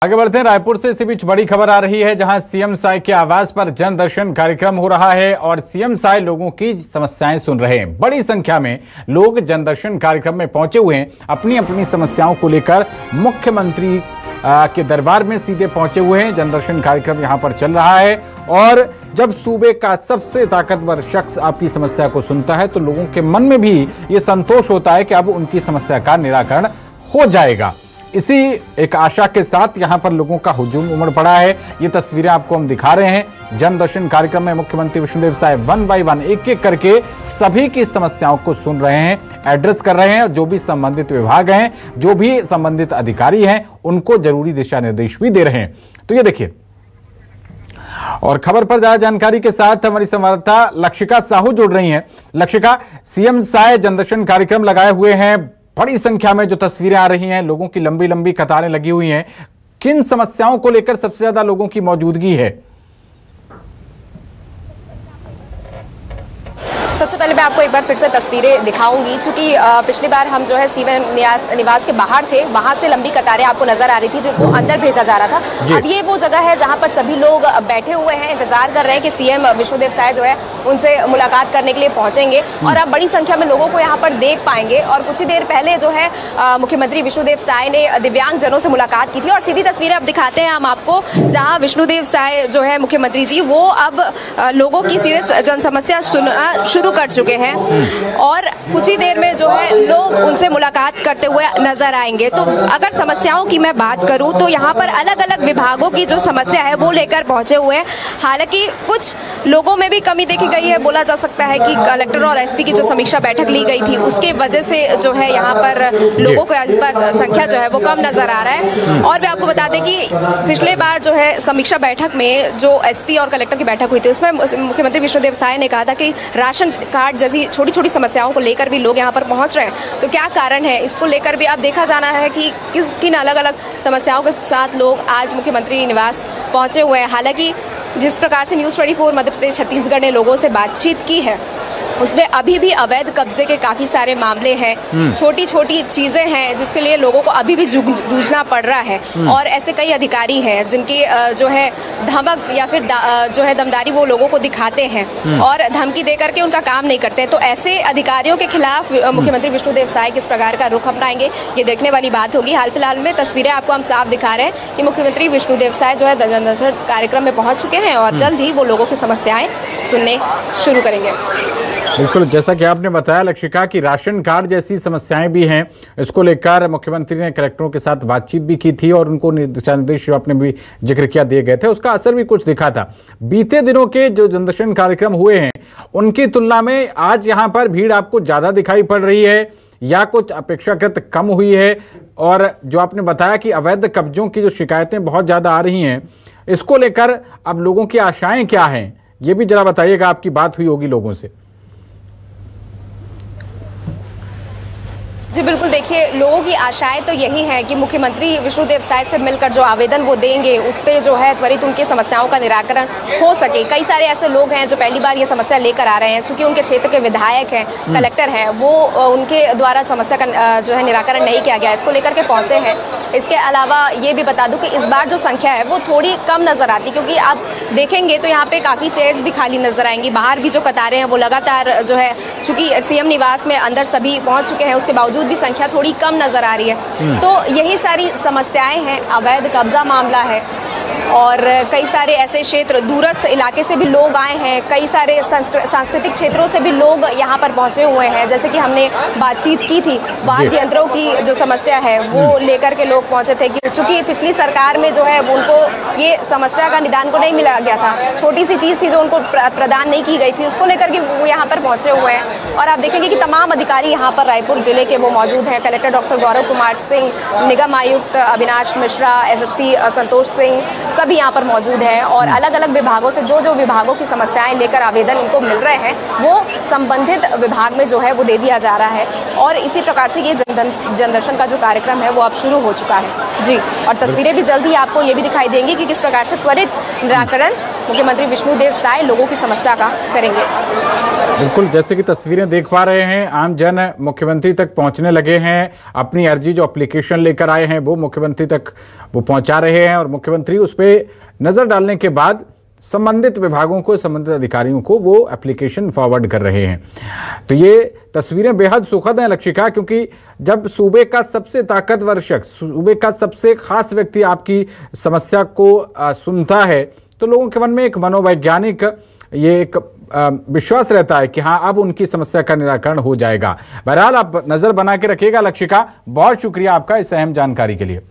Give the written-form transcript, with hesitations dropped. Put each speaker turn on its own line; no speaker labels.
आगे बढ़ते हैं। रायपुर से इसी बीच बड़ी खबर आ रही है, जहां सीएम साय के आवास पर जन दर्शन कार्यक्रम हो रहा है और सीएम साय लोगों की समस्याएं सुन रहे हैं। बड़ी संख्या में लोग जन दर्शन कार्यक्रम में पहुंचे हुए हैं, अपनी अपनी समस्याओं को लेकर मुख्यमंत्री के दरबार में सीधे पहुंचे हुए हैं। जन दर्शन कार्यक्रम यहां पर चल रहा है और जब सूबे का सबसे ताकतवर शख्स आपकी समस्या को सुनता है तो लोगों के मन में भी ये संतोष होता है कि अब उनकी समस्या का निराकरण हो जाएगा। इसी एक आशा के साथ यहां पर लोगों का हुजूम उमड़ पड़ा है। ये तस्वीरें आपको हम दिखा रहे हैं। जन दर्शन कार्यक्रम में मुख्यमंत्री विष्णुदेव साय 1 बाय 1 एक एक करके सभी की समस्याओं को सुन रहे हैं, एड्रेस कर रहे हैं और जो भी संबंधित विभाग हैं, जो भी संबंधित अधिकारी हैं, उनको जरूरी दिशा निर्देश भी दे रहे हैं। तो ये देखिए, और खबर पर ज्यादा जानकारी के साथ हमारी संवाददाता लक्षिका साहू जुड़ रही हैं। लक्षिका, सीएम साय जन दर्शन कार्यक्रम लगाए हुए हैं, बड़ी संख्या में जो तस्वीरें आ रही हैं, लोगों की लंबी लंबी कतारें लगी हुई हैं, किन समस्याओं को लेकर सबसे ज्यादा लोगों की मौजूदगी है?
सबसे पहले मैं आपको एक बार फिर से तस्वीरें दिखाऊंगी, क्योंकि पिछली बार हम जो है सीएम निवास के बाहर थे, वहां से लंबी कतारें आपको नजर आ रही थी, जिनको अंदर भेजा जा रहा था। अब ये वो जगह है जहां पर सभी लोग बैठे हुए हैं, इंतजार कर रहे हैं कि सीएम विष्णुदेव साय जो है उनसे मुलाकात करने के लिए पहुंचेंगे और अब बड़ी संख्या में लोगों को यहाँ पर देख पाएंगे। और कुछ ही देर पहले जो है मुख्यमंत्री विष्णुदेव साय ने दिव्यांग जनों से मुलाकात की थी और सीधी तस्वीरें अब दिखाते हैं हम आपको, जहाँ विष्णुदेव साय जो है मुख्यमंत्री जी, वो अब लोगों की सीधे जन समस्या सुनना शुरू कर चुके हैं और कुछ ही देर में जो है लोग उनसे मुलाकात करते हुए नजर आएंगे। तो अगर समस्याओं की मैं बात करूं तो यहाँ पर अलग अलग विभागों की जो समस्या है वो लेकर पहुंचे हुए हैं। हालांकि कुछ लोगों में भी कमी देखी गई है। बोला जा सकता है कि कलेक्टर और एसपी की जो समीक्षा बैठक ली गई थी उसके वजह से जो है यहाँ पर लोगों का इस बार संख्या जो है वो कम नजर आ रहा है। और मैं आपको बता दें कि पिछले बार जो है समीक्षा बैठक में जो एसपी और कलेक्टर की बैठक हुई थी उसमें मुख्यमंत्री विष्णुदेव साय ने कहा था कि राशन कार्ड जैसी छोटी छोटी समस्याओं को लेकर भी लोग यहाँ पर पहुंच रहे हैं। तो क्या कारण है, इसको लेकर भी अब देखा जाना है कि किन अलग अलग समस्याओं के साथ लोग आज मुख्यमंत्री निवास पहुंचे हुए हैं। हालांकि जिस प्रकार से न्यूज़ 24 मध्य प्रदेश छत्तीसगढ़ ने लोगों से बातचीत की है उसमें अभी भी अवैध कब्जे के काफी सारे मामले हैं, छोटी छोटी चीजें हैं जिसके लिए लोगों को अभी भी जूझना पड़ रहा है। और ऐसे कई अधिकारी हैं जिनकी जो है धमक या फिर जो है दमदारी वो लोगों को दिखाते हैं और धमकी दे करके उनका काम नहीं करते। तो ऐसे अधिकारियों के खिलाफ मुख्यमंत्री विष्णुदेव साय किस प्रकार का रुख अपनाएंगे, ये देखने वाली बात होगी। हाल फिलहाल में तस्वीरें आपको हम साफ दिखा रहे हैं कि मुख्यमंत्री विष्णुदेव साय जो है जन दर्शन कार्यक्रम में पहुंच चुके हैं और जल्द ही वो लोगों की समस्याएं सुनने शुरू करेंगे।
बिल्कुल, जैसा कि आपने बताया लक्षिका कि राशन कार्ड जैसी समस्याएं भी हैं, इसको लेकर मुख्यमंत्री ने कलेक्टरों के साथ बातचीत भी की थी और उनको दिशा निर्देश जो आपने भी जिक्र किया दिए गए थे, उसका असर भी कुछ दिखा था। बीते दिनों के जो जनदर्शन कार्यक्रम हुए हैं उनकी तुलना में आज यहाँ पर भीड़ आपको ज्यादा दिखाई पड़ रही है या कुछ अपेक्षाकृत कम हुई है? और जो आपने बताया कि अवैध कब्जों की जो शिकायतें बहुत ज्यादा आ रही हैं, इसको लेकर अब लोगों की आशाएं क्या हैं, ये भी जरा बताइएगा। आपकी बात हुई होगी लोगों से।
जी बिल्कुल, देखिए लोगों की आशाएं तो यही है कि मुख्यमंत्री विष्णुदेव साय से मिलकर जो आवेदन वो देंगे उस पे जो है त्वरित उनकी समस्याओं का निराकरण हो सके। कई सारे ऐसे लोग हैं जो पहली बार ये समस्या लेकर आ रहे हैं, चूंकि उनके क्षेत्र के विधायक हैं, कलेक्टर हैं, वो उनके द्वारा समस्या का जो है निराकरण नहीं किया गया, इसको लेकर के पहुंचे हैं। इसके अलावा ये भी बता दूं कि इस बार जो संख्या है वो थोड़ी कम नजर आती, क्योंकि आप देखेंगे तो यहाँ पे काफी चेयर्स भी खाली नजर आएंगी। बाहर भी जो कतारें हैं वो लगातार जो है, चूंकि सीएम निवास में अंदर सभी पहुंच चुके हैं, उसके बावजूद भी संख्या थोड़ी कम नजर आ रही है। तो यही सारी समस्याएं हैं, अवैध कब्जा मामला है और कई सारे ऐसे क्षेत्र दूरस्थ इलाके से भी लोग आए हैं, कई सारे सांस्कृतिक क्षेत्रों से भी लोग यहाँ पर पहुंचे हुए हैं। जैसे कि हमने बातचीत की थी, वाद्य यंत्रों की जो समस्या है वो लेकर के लोग पहुंचे थे कि चूंकि पिछली सरकार में जो है उनको ये समस्या का निदान को नहीं मिला गया था, छोटी सी चीज थी जो उनको प्रदान नहीं की गई थी, उसको लेकर के वो यहाँ पर पहुंचे हुए हैं। और आप देखेंगे कि तमाम अधिकारी यहाँ पर रायपुर जिले के वो मौजूद हैं। कलेक्टर डॉक्टर गौरव कुमार सिंह, निगम आयुक्त अविनाश मिश्रा, एसएसपी संतोष सिंह, सभी यहाँ पर मौजूद हैं और अलग अलग विभागों से जो विभागों की समस्याएं लेकर आवेदन उनको मिल रहे हैं वो संबंधित विभाग में जो है वो दे दिया जा रहा है। और इसी प्रकार से ये जन दर्शन का जो कार्यक्रम है वो अब शुरू हो चुका है। जी, और तस्वीरें भी जल्द ही आपको ये भी दिखाई देंगी कि किस प्रकार से त्वरित निराकरण मुख्यमंत्री विष्णुदेव साय लोगों की समस्या का करेंगे।
बिल्कुल, जैसे कि तस्वीरें देख पा रहे हैं, आम जन मुख्यमंत्री तक पहुंचने लगे हैं। अपनी अर्जी जो एप्लीकेशन लेकर आए हैं वो मुख्यमंत्री तक वो पहुंचा रहे हैं और मुख्यमंत्री उस पर नजर डालने के बाद संबंधित विभागों को, संबंधित अधिकारियों को वो एप्लीकेशन फॉरवर्ड कर रहे हैं। तो ये तस्वीरें बेहद सुखद हैं लक्षिका, क्योंकि जब सूबे का सबसे ताकतवर शख्स, सूबे का सबसे खास व्यक्ति आपकी समस्या को सुनता है तो लोगों के मन में एक मनोवैज्ञानिक ये एक विश्वास रहता है कि हाँ, अब उनकी समस्या का निराकरण हो जाएगा। बहरहाल आप नजर बना के रखिएगा लक्षिका। बहुत शुक्रिया आपका इस अहम जानकारी के लिए।